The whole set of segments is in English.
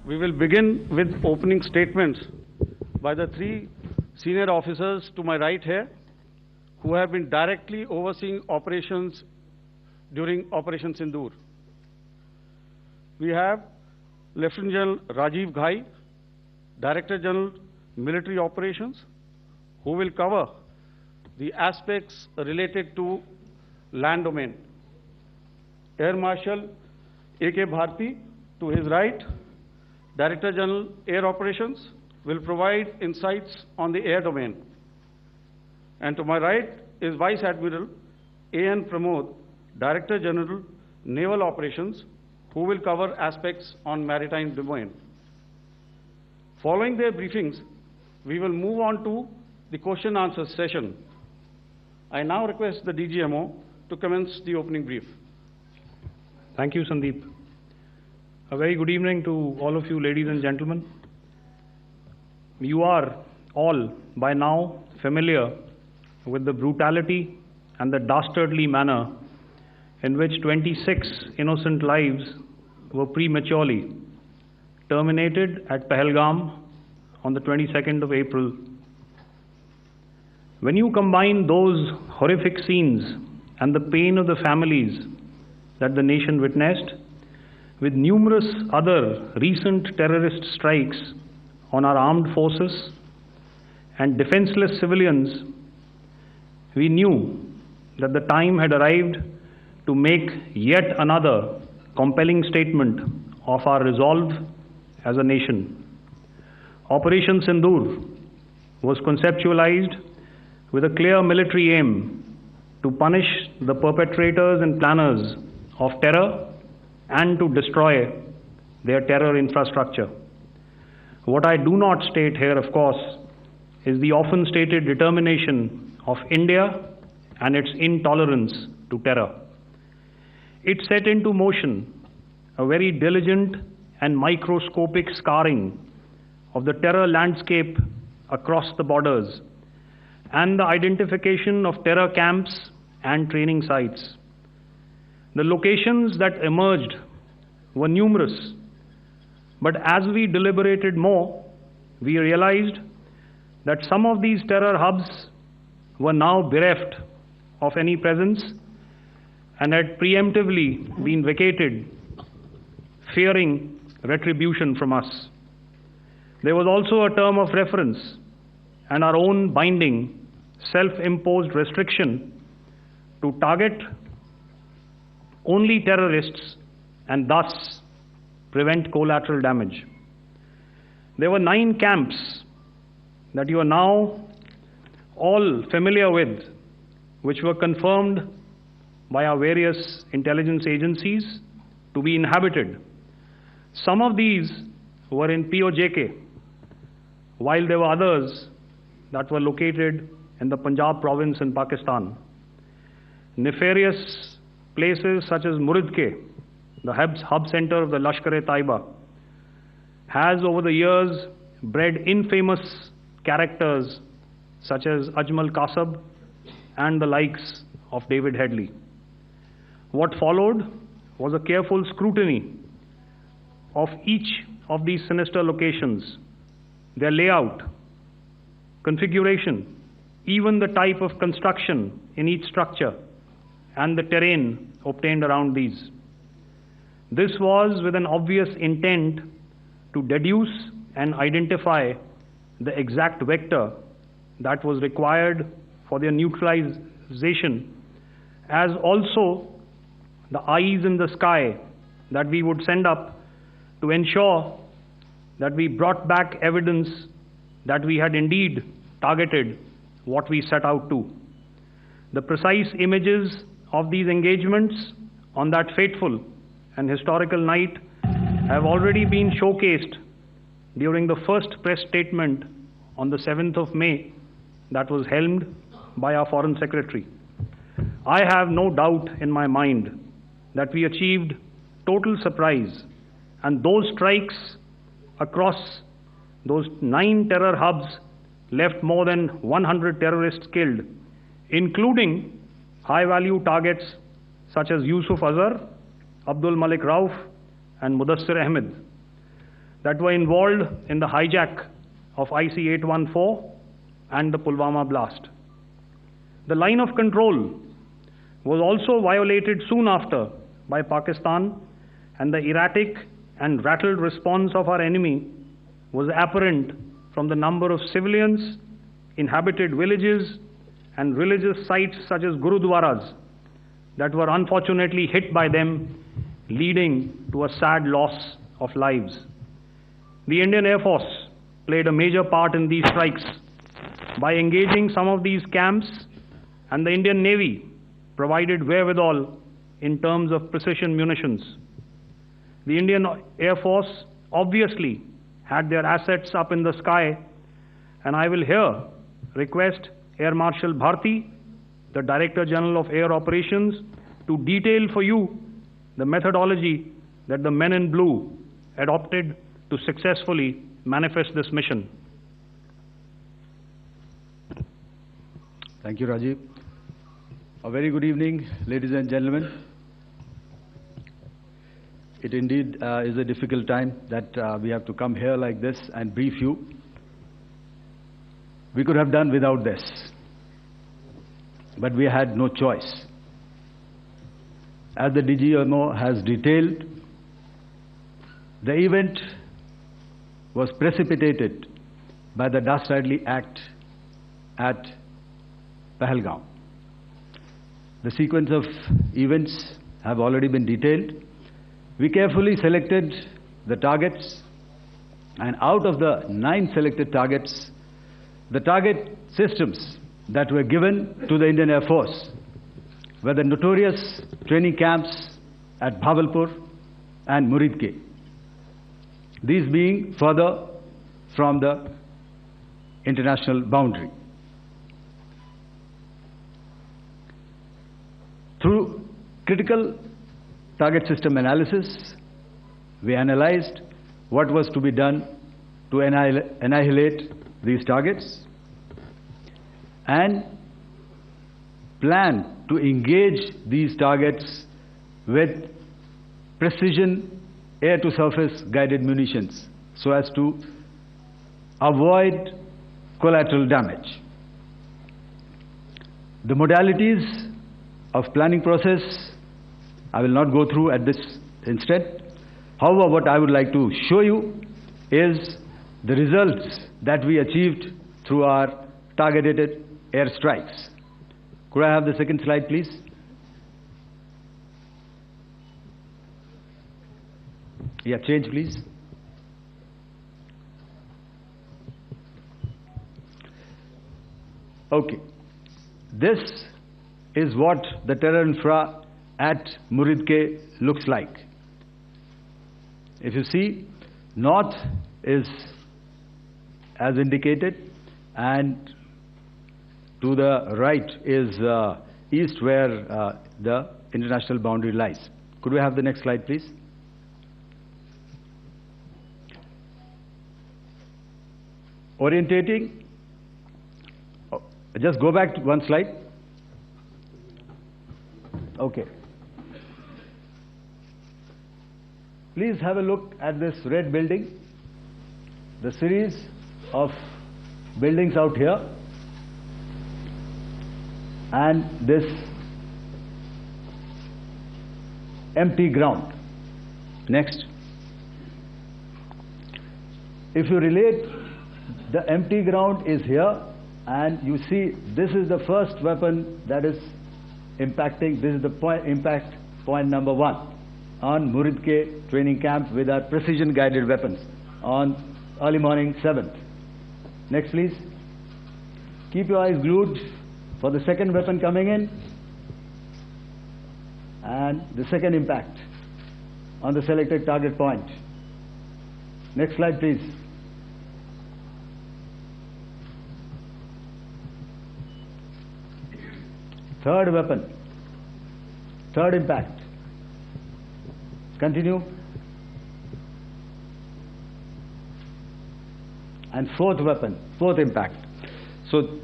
We will begin with opening statements by the three senior officers to my right here, who have been directly overseeing operations during Operation Sindoor. We have Lieutenant General Rajiv Ghai, Director General Military Operations, who will cover the aspects related to land domain. Air Marshal A.K. Bharti, to his right, Director General Air Operations, will provide insights on the air domain. And to my right is Vice Admiral A.N. Pramod, Director General Naval Operations, who will cover aspects on maritime domain. Following their briefings, we will move on to the question-answer session. I now request the DGMO to commence the opening brief. Thank you, Sandeep. A very good evening to all of you, ladies and gentlemen. You are all by now familiar with the brutality and the dastardly manner in which 26 innocent lives were prematurely terminated at Pahalgam on the 22nd of April. When you combine those horrific scenes and the pain of the families that the nation witnessed with numerous other recent terrorist strikes on our armed forces and defenseless civilians, we knew that the time had arrived to make yet another compelling statement of our resolve as a nation. Operation Sindoor was conceptualized with a clear military aim to punish the perpetrators and planners of terror and to destroy their terror infrastructure. What I do not state here, of course, is the often stated determination of India and its intolerance to terror. It set into motion a very diligent and microscopic scarring of the terror landscape across the borders and the identification of terror camps and training sites. The locations that emerged were numerous, but as we deliberated more, we realized that some of these terror hubs were now bereft of any presence and had preemptively been vacated, fearing retribution from us. There was also a term of reference and our own binding, self-imposed restriction to target only terrorists and thus prevent collateral damage. There were 9 camps that you are now all familiar with, which were confirmed by our various intelligence agencies to be inhabited. Some of these were in POJK, while there were others that were located in the Punjab province in Pakistan. Nefarious places such as Muridke, the hub center of the Lashkar-e-Taiba, has over the years bred infamous characters such as Ajmal Kasab and the likes of David Headley. What followed was a careful scrutiny of each of these sinister locations, their layout, configuration, even the type of construction in each structure, and the terrain obtained around these. This was with an obvious intent to deduce and identify the exact vector that was required for their neutralization, as also the eyes in the sky that we would send up to ensure that we brought back evidence that we had indeed targeted what we set out to. The precise images of these engagements on that fateful and historical night have already been showcased during the first press statement on the 7th of May that was helmed by our Foreign Secretary. I have no doubt in my mind that we achieved total surprise, and those strikes across those 9 terror hubs left more than 100 terrorists killed, including high-value targets such as Yusuf Azhar, Abdul Malik Rauf, and Mudassir Ahmed. that were involved in the hijack of IC-814 and the Pulwama blast. The line of control was also violated soon after by Pakistan, and the erratic and rattled response of our enemy was apparent from the number of civilians, inhabited villages, and religious sites such as Gurudwaras that were unfortunately hit by them, leading to a sad loss of lives. The Indian Air Force played a major part in these strikes by engaging some of these camps, and the Indian Navy provided wherewithal in terms of precision munitions. The Indian Air Force obviously had their assets up in the sky, and I will here request Air Marshal Bharti, the Director General of Air Operations, to detail for you the methodology that the men in blue adopted to successfully manifest this mission. Thank you, Rajiv. A very good evening, ladies and gentlemen. It indeed is a difficult time that we have to come here like this and brief you. We could have done without this, but we had no choice. As the DGMO has detailed, the event was precipitated by the dastardly act at Pahalgam. The sequence of events have already been detailed. We carefully selected the targets, and out of the 9 selected targets, the target systems that were given to the Indian Air Force were the notorious training camps at Bhavalpur and Muridke, these being further from the international boundary. Through critical target system analysis, we analyzed what was to be done to annihilate these targets and plan to engage these targets with precision air-to-surface guided munitions so as to avoid collateral damage. The modalities of planning process I will not go through at this instant. However, what I would like to show you is the results that we achieved through our targeted airstrikes. Could I have the second slide, please? Yeah, change, please. Okay. This is what the terror infra at Muridke looks like. If you see, north is as indicated, and to the right is east, where the international boundary lies. Could we have the next slide, please? Orientating. Oh, just go back to one slide. Okay. Please have a look at this red building, the series of buildings out here, and this empty ground. Next. If you relate, the empty ground is here, and you see this is the first weapon that is impacting. This is the impact point number 1 on Muridke training camp with our precision guided weapons on early morning 7th. Next, please. Keep your eyes glued for the second weapon coming in and the second impact on the selected target point. Next slide, please. Third weapon, third impact. Continue. And fourth weapon, fourth impact. So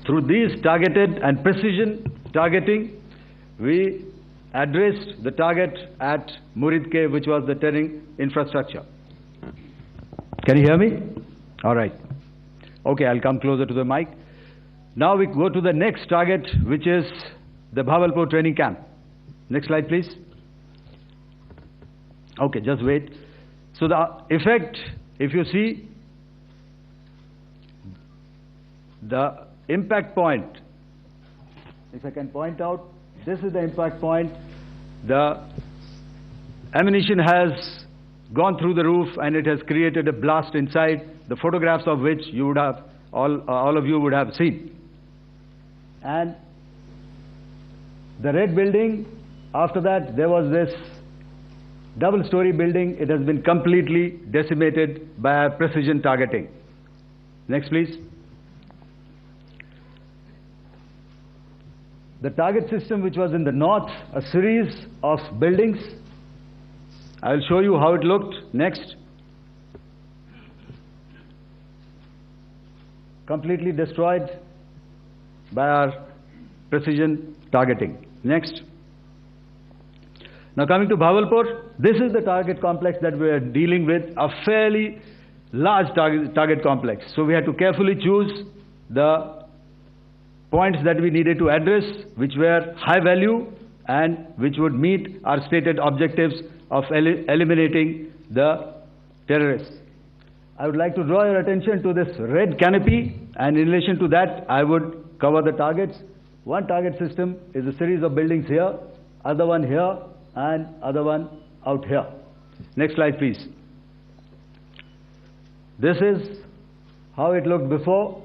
through these targeted and precision targeting, we addressed the target at Muridke, which was the terrain infrastructure. Can you hear me? All right. Okay, I'll come closer to the mic. Now we go to the next target, which is the Bhavalpur training camp. Next slide, please. Okay, just wait. So the effect, if you see, the impact point, if I can point out, this is the impact point. The ammunition has gone through the roof and it has created a blast inside, the photographs of which you would have, all of you would have seen. And the red building, after that there was this double-story building. It has been completely decimated by our precision targeting. Next, please. The target system which was in the north, a series of buildings. I will show you how it looked. Next. Completely destroyed by our precision targeting. Next. Now coming to Bhavalpur, this is the target complex that we are dealing with, a fairly large target complex. So we had to carefully choose the points that we needed to address, which were high value and which would meet our stated objectives of eliminating the terrorists. I would like to draw your attention to this red canopy, and in relation to that, I would cover the targets. One target system is a series of buildings here, other one here, and other one out here. Next slide, please. This is how it looked before,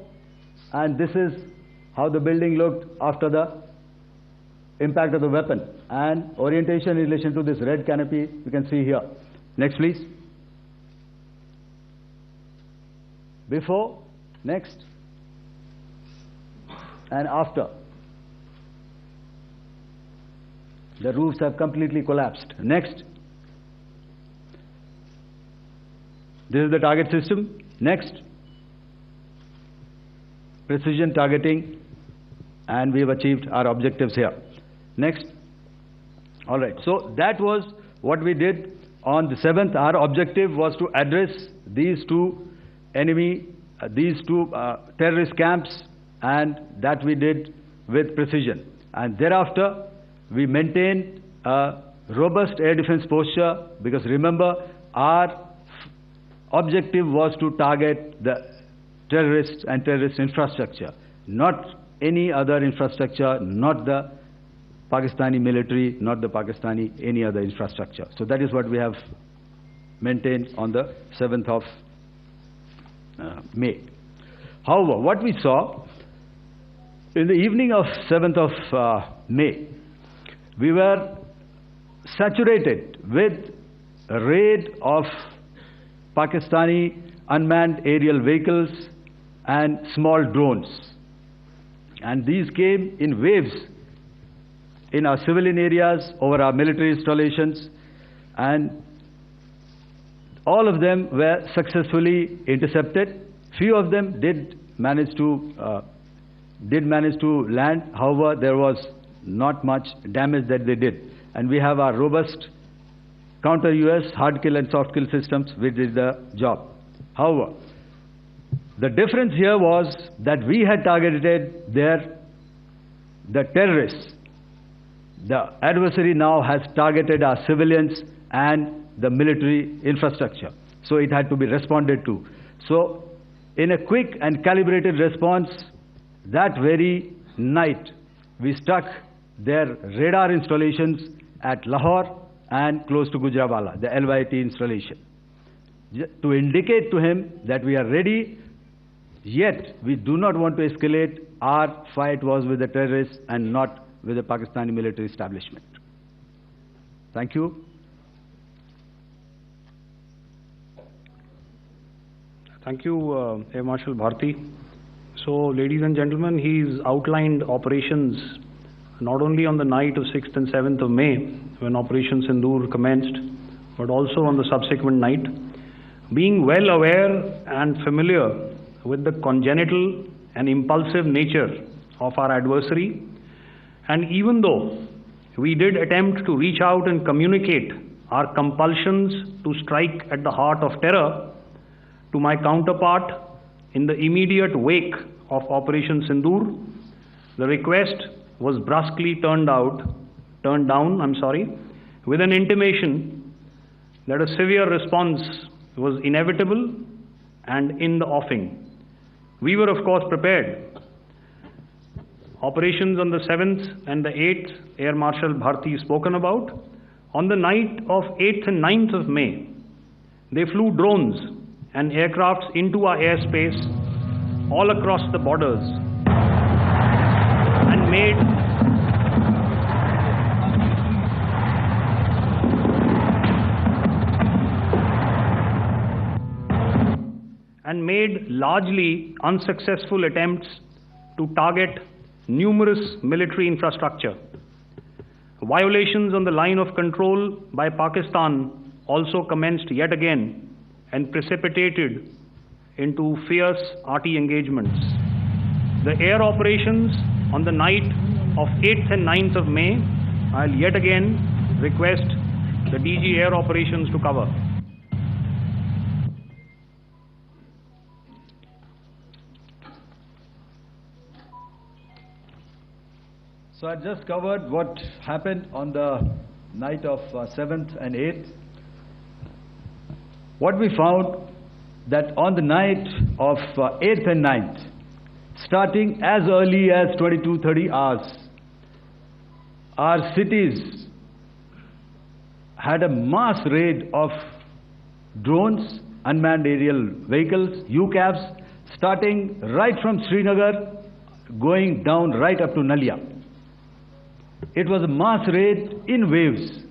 and this is how the building looked after the impact of the weapon. And orientation in relation to this red canopy, you can see here. Next, please. Before, next, and after. The roofs have completely collapsed. Next. This is the target system. Next. Precision targeting, and we have achieved our objectives here. Next. All right. So that was what we did on the 7th. Our objective was to address these two terrorist camps, and that we did with precision. And thereafter, we maintained a robust air defense posture, because remember, our objective was to target the terrorists and terrorist infrastructure, not any other infrastructure, not the Pakistani military, not the Pakistani any other infrastructure. So that is what we have maintained on the 7th of May. However, what we saw in the evening of 7th of May, we were saturated with a raid of Pakistani unmanned aerial vehicles and small drones. And these came in waves in our civilian areas, over our military installations, and all of them were successfully intercepted. Few of them did manage to land. However, there was not much damage that they did. And we have our robust counter-US hard kill and soft kill systems which did the job. However, the difference here was that we had targeted the terrorists. The adversary now has targeted our civilians and the military infrastructure. So it had to be responded to. So in a quick and calibrated response, that very night, we struck their radar installations at Lahore and close to Gujranwala, the LYT installation, to indicate to him that we are ready, yet we do not want to escalate. Our fight was with the terrorists and not with the Pakistani military establishment. Thank you. Thank you, Air Marshal Bharti. So, ladies and gentlemen, he's outlined operations not only on the night of 6th and 7th of May, when Operation Sindoor commenced, but also on the subsequent night. Being well aware and familiar with the congenital and impulsive nature of our adversary, and even though we did attempt to reach out and communicate our compulsions to strike at the heart of terror, to my counterpart in the immediate wake of Operation Sindoor, the request was brusquely turned down, with an intimation that a severe response was inevitable and in the offing. We were, of course, prepared. Operations on the 7th and the 8th, Air Marshal Bharti spoken about. On the night of 8th and 9th of May, they flew drones and aircrafts into our airspace all across the borders and made largely unsuccessful attempts to target numerous military infrastructure. Violations on the line of control by Pakistan also commenced yet again and precipitated into fierce arty engagements. The air operations on the night of 8th and 9th of May, I'll yet again request the DG Air Operations to cover. So I just covered what happened on the night of 7th and 8th. What we found that on the night of 8th and 9th, starting as early as 22:30 hours, our cities had a mass raid of drones, unmanned aerial vehicles, UCAVs, starting right from Srinagar, going down right up to Nalia. It was a mass raid in waves,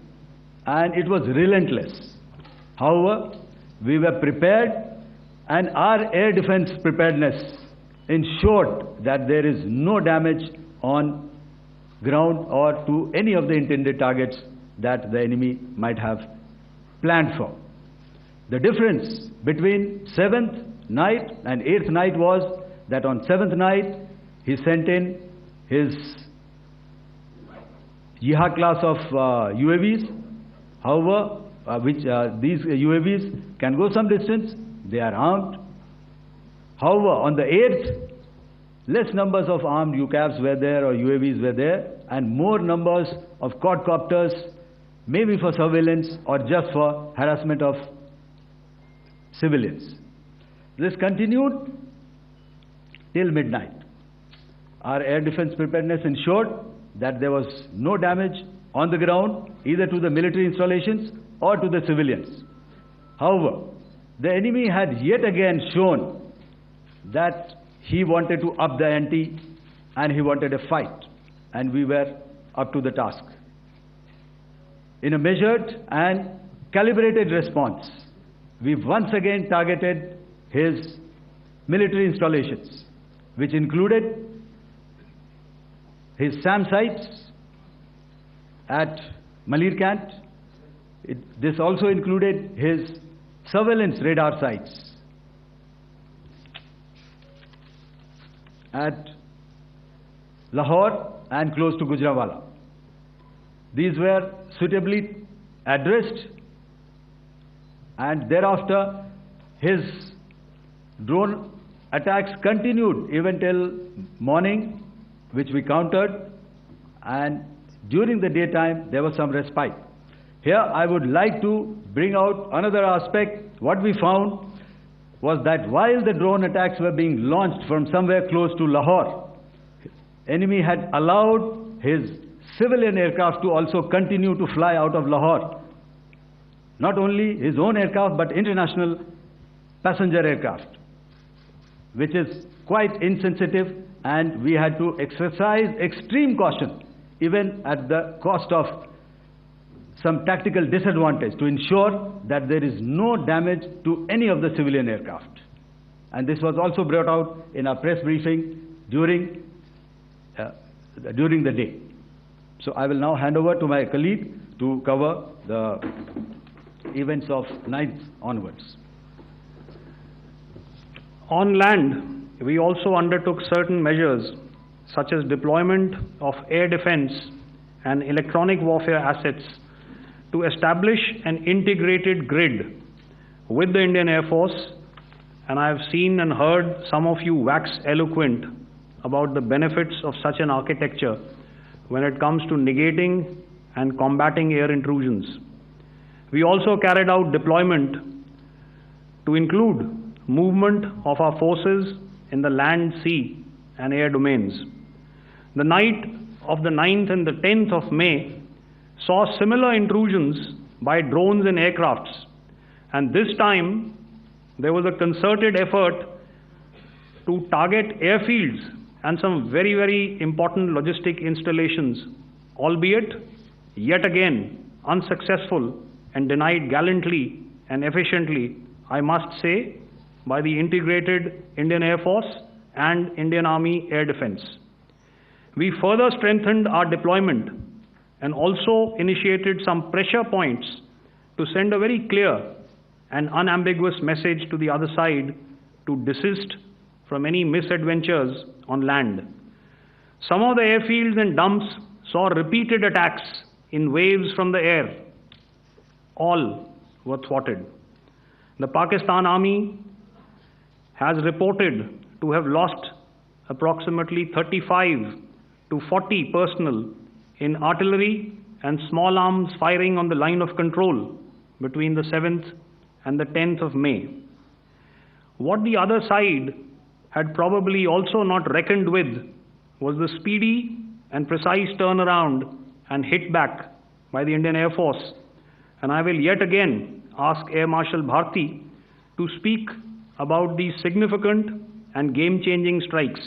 and it was relentless. However, we were prepared, and our air defense preparedness ensured that there is no damage on ground or to any of the intended targets that the enemy might have planned for. The difference between 7th night and 8th night was that on 7th night, he sent in his Jihad class of UAVs. However, these UAVs can go some distance, they are armed. However, on the 8th, less numbers of armed UCAVs were there or UAVs were there, and more numbers of quadcopters, maybe for surveillance or just for harassment of civilians. This continued till midnight. Our air defense preparedness ensured that there was no damage on the ground, either to the military installations or to the civilians. However, the enemy had yet again shown that he wanted to up the ante and he wanted a fight, and we were up to the task. In a measured and calibrated response, we once again targeted his military installations, which included his SAM sites at Malirkant. This also included his surveillance radar sites at Lahore and close to Gujranwala. These were suitably addressed, and thereafter his drone attacks continued even till morning, which we countered, and during the daytime there was some respite. Here I would like to bring out another aspect. What we found was that while the drone attacks were being launched from somewhere close to Lahore, enemy had allowed his civilian aircraft to also continue to fly out of Lahore. Not only his own aircraft, but international passenger aircraft, which is quite insensitive, and we had to exercise extreme caution, even at the cost of some tactical disadvantage, to ensure that there is no damage to any of the civilian aircraft. And this was also brought out in our press briefing during the day. So I will now hand over to my colleague to cover the events of 9th onwards. On land, we also undertook certain measures such as deployment of air defense and electronic warfare assets to establish an integrated grid with the Indian Air Force and I have seen and heard some of you wax eloquent about the benefits of such an architecture when it comes to negating and combating air intrusions. We also carried out deployment to include movement of our forces in the land, sea, and air domains. The night of the 9th and the 10th of May saw similar intrusions by drones and aircrafts, and this time there was a concerted effort to target airfields and some very, very important logistic installations, albeit yet again unsuccessful and denied gallantly and efficiently, I must say, by the integrated Indian Air Force and Indian Army Air Defense. We further strengthened our deployment and also initiated some pressure points to send a very clear and unambiguous message to the other side to desist from any misadventures on land. Some of the airfields and dumps saw repeated attacks in waves from the air. All were thwarted. The Pakistan Army has reported to have lost approximately 35 to 40 personnel in artillery and small arms firing on the line of control between the 7th and the 10th of May. What the other side had probably also not reckoned with was the speedy and precise turnaround and hit back by the Indian Air Force. And I will yet again ask Air Marshal Bharti to speak about these significant and game-changing strikes.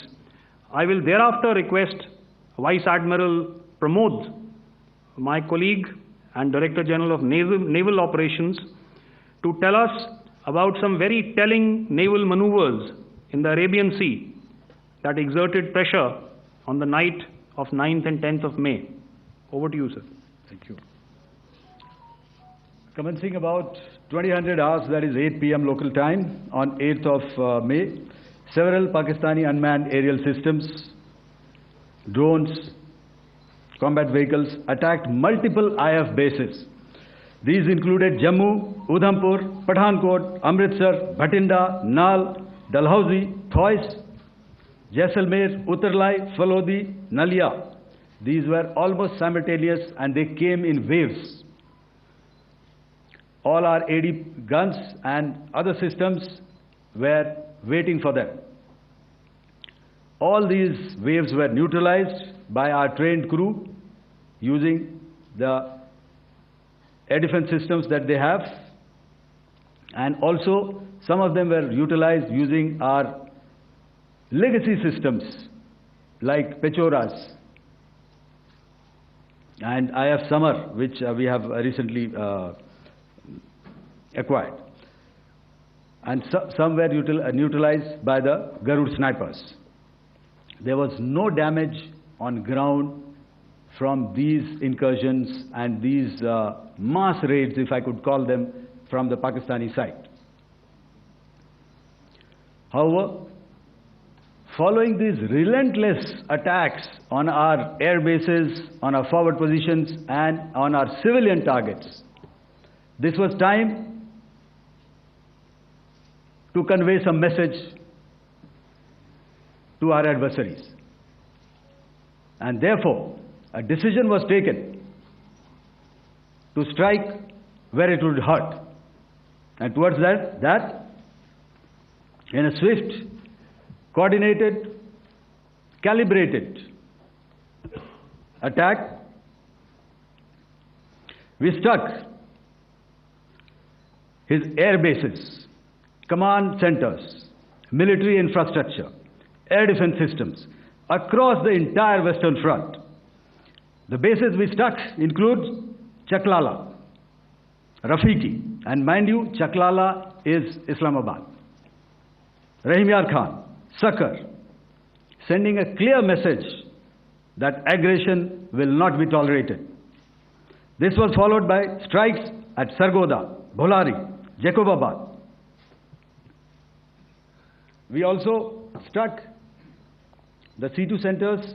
I will thereafter request Vice Admiral Pramod, my colleague and Director General of Naval Operations, to tell us about some very telling naval maneuvers in the Arabian Sea that exerted pressure on the night of 9th and 10th of May. Over to you, sir. Thank you. Commencing about 2000 hours, that is 8 p.m. local time, on 8th of May, several Pakistani unmanned aerial systems, drones, combat vehicles attacked multiple IF bases. These included Jammu, Udhampur, Pathankot, Amritsar, Bhatinda, Nal, Dalhousie, Thois, Jaisalmer, Uttarlai, Falodi, Nalia. These were almost simultaneous and they came in waves. All our AD guns and other systems were waiting for them. All these waves were neutralized by our trained crew using the air defense systems that they have, and also some of them were utilized using our legacy systems like Pechoras and IF Summer, which we have recently acquired. And some were neutralized by the Garud snipers. There was no damage on ground from these incursions and these mass raids, if I could call them, from the Pakistani side. However, following these relentless attacks on our air bases, on our forward positions, and on our civilian targets, this was time to convey some message to our adversaries. And therefore, a decision was taken to strike where it would hurt. And towards that, in a swift, coordinated, calibrated attack, we struck his air bases, command centers, military infrastructure, air defense systems across the entire Western Front. The bases we struck include Chaklala, Rafiki, and mind you, Chaklala is Islamabad, Rahim Yar Khan, Sakar, sending a clear message that aggression will not be tolerated. This was followed by strikes at Sargoda, Bholari, Jacobabad. We also struck the C2 centers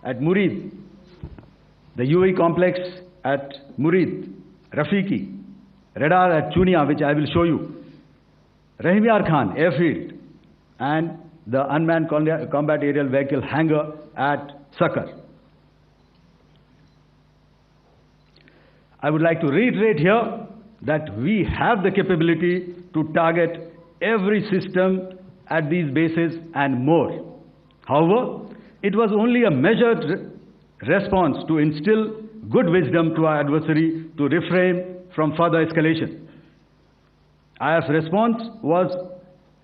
at Murid, the UAE complex at Murid, Rafiki, radar at Chunia, which I will show you, Rahimyar Khan Airfield and the unmanned combat aerial vehicle hangar at Sakar. I would like to reiterate here that we have the capability to target every system at these bases and more. However, it was only a measured response to instill good wisdom to our adversary to refrain from further escalation. IF's response was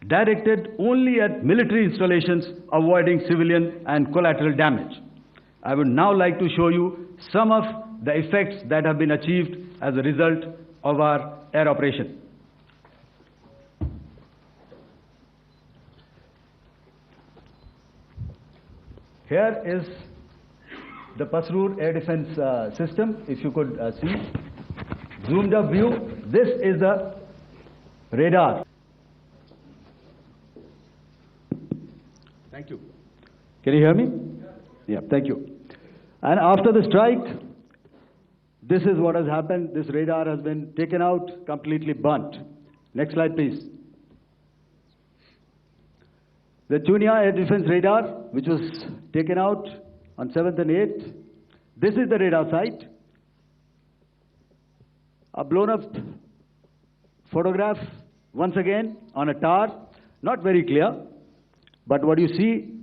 directed only at military installations, avoiding civilian and collateral damage. I would now like to show you some of the effects that have been achieved as a result of our air operation. Here is the Pasrur air defense system, if you could see. Zoomed up view, this is the radar. Thank you. Can you hear me? Yeah, thank you. And after the strike, this is what has happened. This radar has been taken out, completely burnt. Next slide, please. The Chunia air defense radar, which was taken out on 7th and 8th. This is the radar site. A blown up photograph, once again, on a tower. Not very clear, but what you see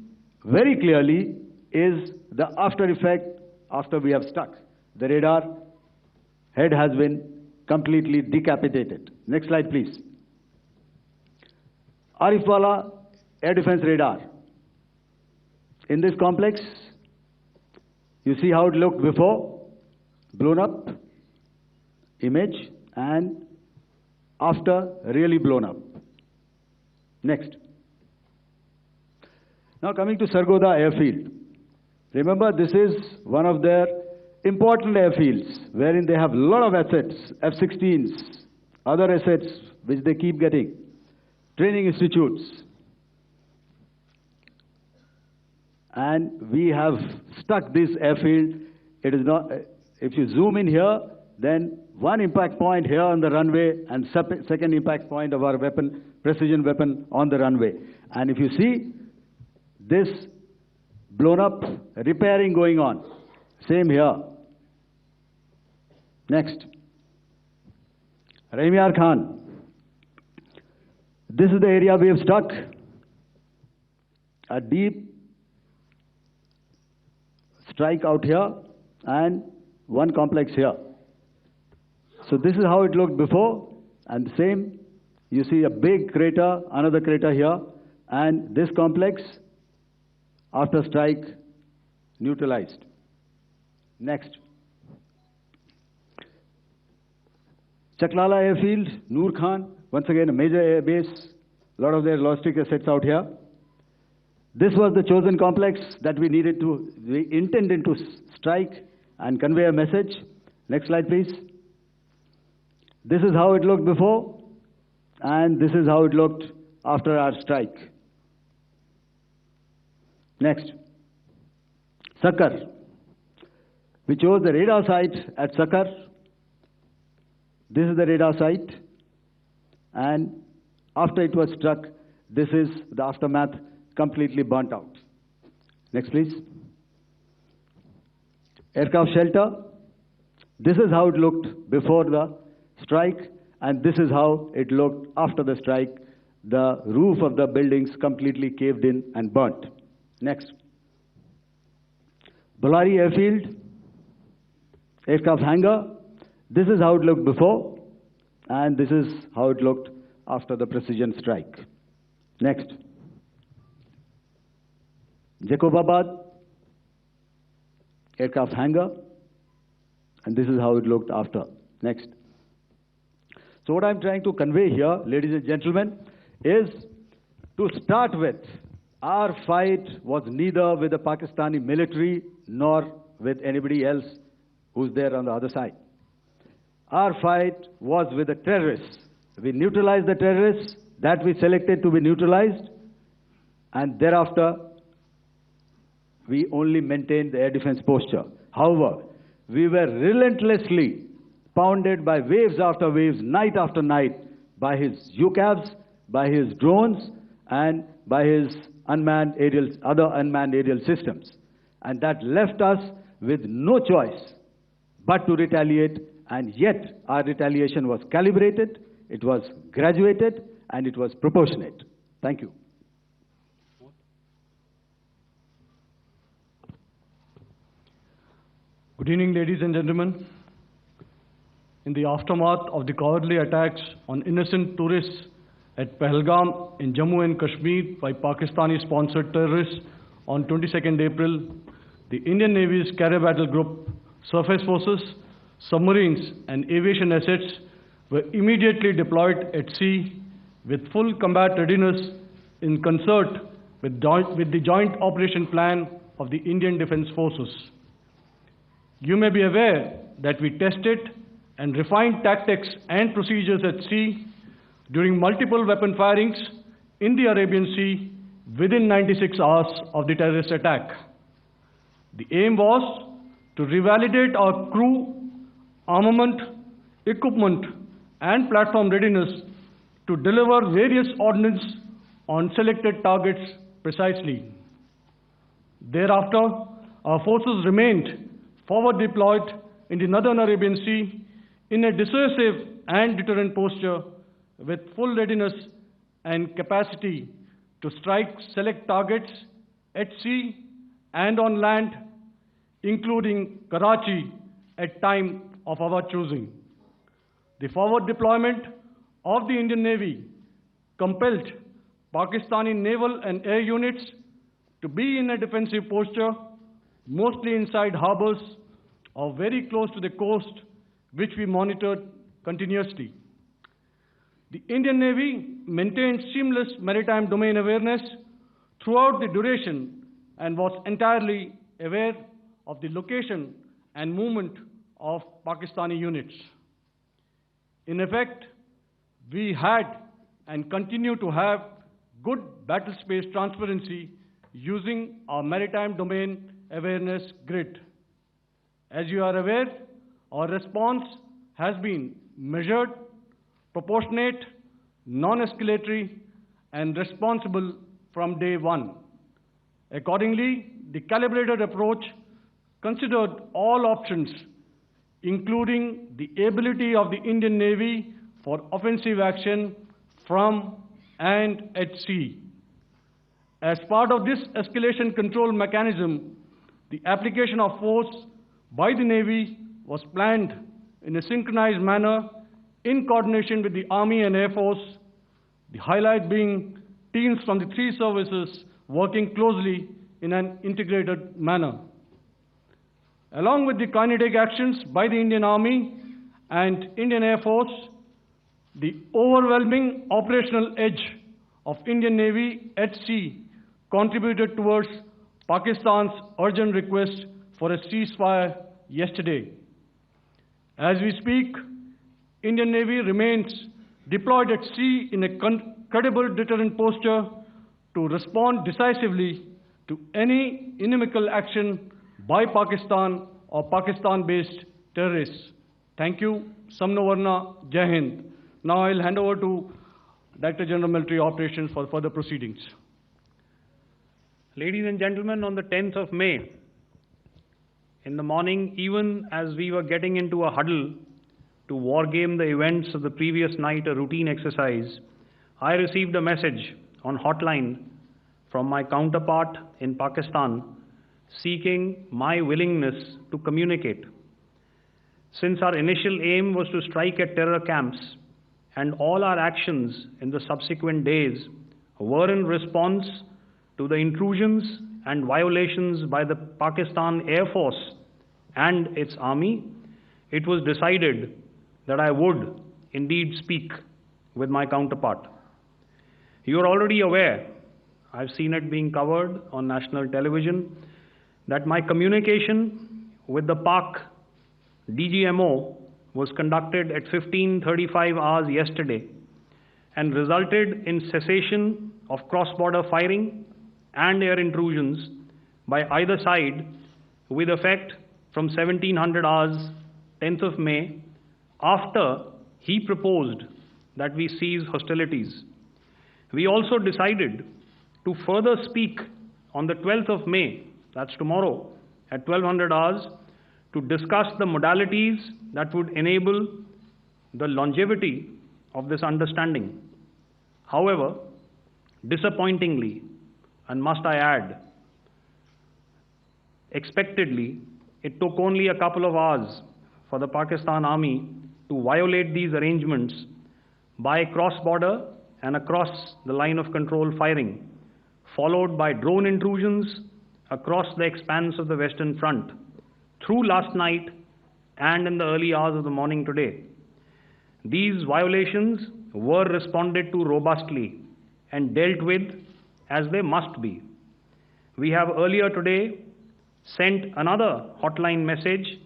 very clearly is the after effect after we have struck. The radar head has been completely decapitated. Next slide, please. Arifwala air defense radar. In this complex, you see how it looked before, blown up image, and after really blown up. Next. Now coming to Sargodha airfield. Remember, this is one of their important airfields wherein they have a lot of assets, F-16s, other assets which they keep getting, training institutes. And we have stuck this airfield. It is not, if you zoom in here, then one impact point here on the runway and second impact point of our weapon, precision weapon on the runway. And if you see this blown up, repairing going on. Same here. Next. Rahimyar Khan. This is the area we have struck. A deep strike out here and one complex here. So this is how it looked before, and the same. You see a big crater, another crater here, and this complex after strike neutralized. Next. Chaklala airfield, Noor Khan, once again a major air base, a lot of their logistic assets out here. This was the chosen complex that we intended to strike and convey a message. Next slide, please. This is how it looked before, and this is how it looked after our strike. Next. Sakar. We chose the radar site at Sakar. This is the radar site, and after it was struck, this is the aftermath, completely burnt out. Next, please. Aircraft shelter. This is how it looked before the strike, and this is how it looked after the strike. The roof of the buildings completely caved in and burnt. Next. Bolari airfield, aircraft hangar. This is how it looked before, and this is how it looked after the precision strike. Next. Jacobabad, aircraft hangar, and this is how it looked after. Next. So what I'm trying to convey here, ladies and gentlemen, is to start with, our fight was neither with the Pakistani military nor with anybody else who's there on the other side. Our fight was with the terrorists. We neutralized the terrorists that we selected to be neutralized, and thereafter we only maintained the air defense posture. However, we were relentlessly pounded by waves after waves, night after night, by his UCAVs by his drones and by his other unmanned aerial systems. And that left us with no choice but to retaliate, and yet our retaliation was calibrated, it was graduated, and it was proportionate. Thank you. Good evening, ladies and gentlemen. In the aftermath of the cowardly attacks on innocent tourists at Pahalgam in Jammu and Kashmir by Pakistani-sponsored terrorists on 22nd April, the Indian Navy's carrier battle group, surface forces, submarines, and aviation assets were immediately deployed at sea with full combat readiness in concert with the joint operation plan of the Indian Defence Forces. You may be aware that we tested and refined tactics and procedures at sea during multiple weapon firings in the Arabian Sea within 96 hours of the terrorist attack. The aim was to revalidate our crew, armament, equipment, and platform readiness to deliver various ordnance on selected targets precisely. Thereafter, our forces remained forward deployed in the Northern Arabian Sea in a dissuasive and deterrent posture with full readiness and capacity to strike select targets at sea and on land, including Karachi at time of our choosing. The forward deployment of the Indian Navy compelled Pakistani naval and air units to be in a defensive posture, mostly inside harbors or very close to the coast, which we monitored continuously. The Indian Navy maintained seamless maritime domain awareness throughout the duration and was entirely aware of the location and movement of Pakistani units. In effect, we had and continue to have good battle space transparency using our maritime domain awareness grid. As you are aware, our response has been measured, proportionate, non-escalatory, and responsible from day one. Accordingly, the calibrated approach considered all options, including the ability of the Indian Navy for offensive action from and at sea. As part of this escalation control mechanism, the application of force by the Navy was planned in a synchronized manner in coordination with the Army and Air Force, the highlight being teams from the three services working closely in an integrated manner. Along with the kinetic actions by the Indian Army and Indian Air Force, the overwhelming operational edge of Indian Navy at sea contributed towards Pakistan's urgent request for a ceasefire yesterday. As we speak, Indian Navy remains deployed at sea in a credible deterrent posture to respond decisively to any inimical action by Pakistan or Pakistan-based terrorists. Thank you. Samno Varna, Jai Hind. Now I'll hand over to Director General Military Operations for further proceedings. Ladies and gentlemen, on the 10th of May, in the morning, even as we were getting into a huddle to wargame the events of the previous night, a routine exercise, I received a message on hotline from my counterpart in Pakistan seeking my willingness to communicate. Since our initial aim was to strike at terror camps, and all our actions in the subsequent days were in response to the intrusions and violations by the Pakistan Air Force and its army, it was decided that I would indeed speak with my counterpart. You are already aware, I've seen it being covered on national television, that my communication with the Pak DGMO was conducted at 15:35 hours yesterday and resulted in cessation of cross-border firing and air intrusions by either side with effect from 1700 hours, 10th of May, after he proposed that we cease hostilities. We also decided to further speak on the 12th of May, that's tomorrow, at 1200 hours, to discuss the modalities that would enable the longevity of this understanding. However, disappointingly, and must I add, expectedly, it took only a couple of hours for the Pakistan Army to violate these arrangements by cross-border and across the line of control firing, followed by drone intrusions across the expanse of the Western Front through last night and in the early hours of the morning today. These violations were responded to robustly and dealt with as they must be. We have earlier today sent another hotline message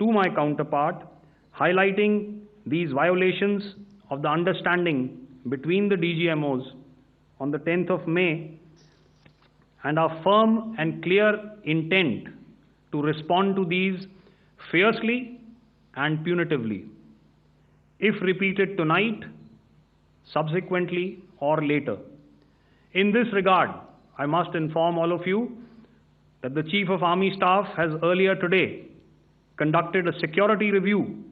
to my counterpart highlighting these violations of the understanding between the DGMOs on the 10th of May and our firm and clear intent to respond to these fiercely and punitively, if repeated tonight, subsequently, or later. In this regard, I must inform all of you that the Chief of Army Staff has earlier today conducted a security review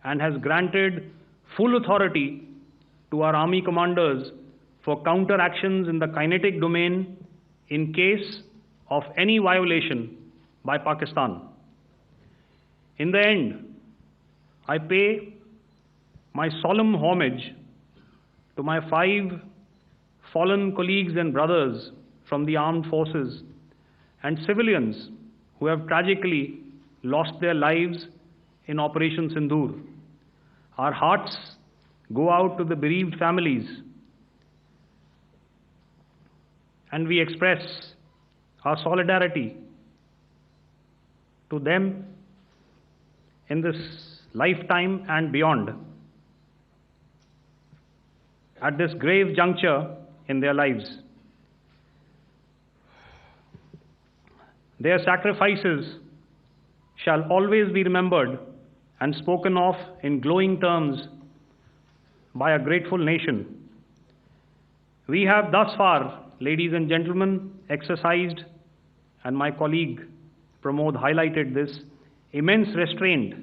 and has granted full authority to our Army commanders for counter-actions in the kinetic domain in case of any violation by Pakistan. In the end, I pay my solemn homage to my 5 fallen colleagues and brothers from the armed forces and civilians who have tragically lost their lives in Operation Sindoor. Our hearts go out to the bereaved families, and we express our solidarity to them in this lifetime and beyond, at this grave juncture in their lives. Their sacrifices shall always be remembered and spoken of in glowing terms by a grateful nation. We have thus far, ladies and gentlemen, exercised, and my colleague Pramod highlighted this, immense restraint,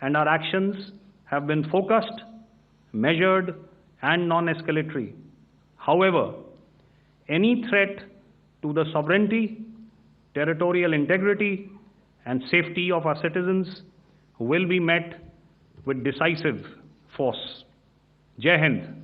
and our actions have been focused, measured, and non-escalatory. However, any threat to the sovereignty, territorial integrity, and safety of our citizens will be met with decisive force. Jai Hind.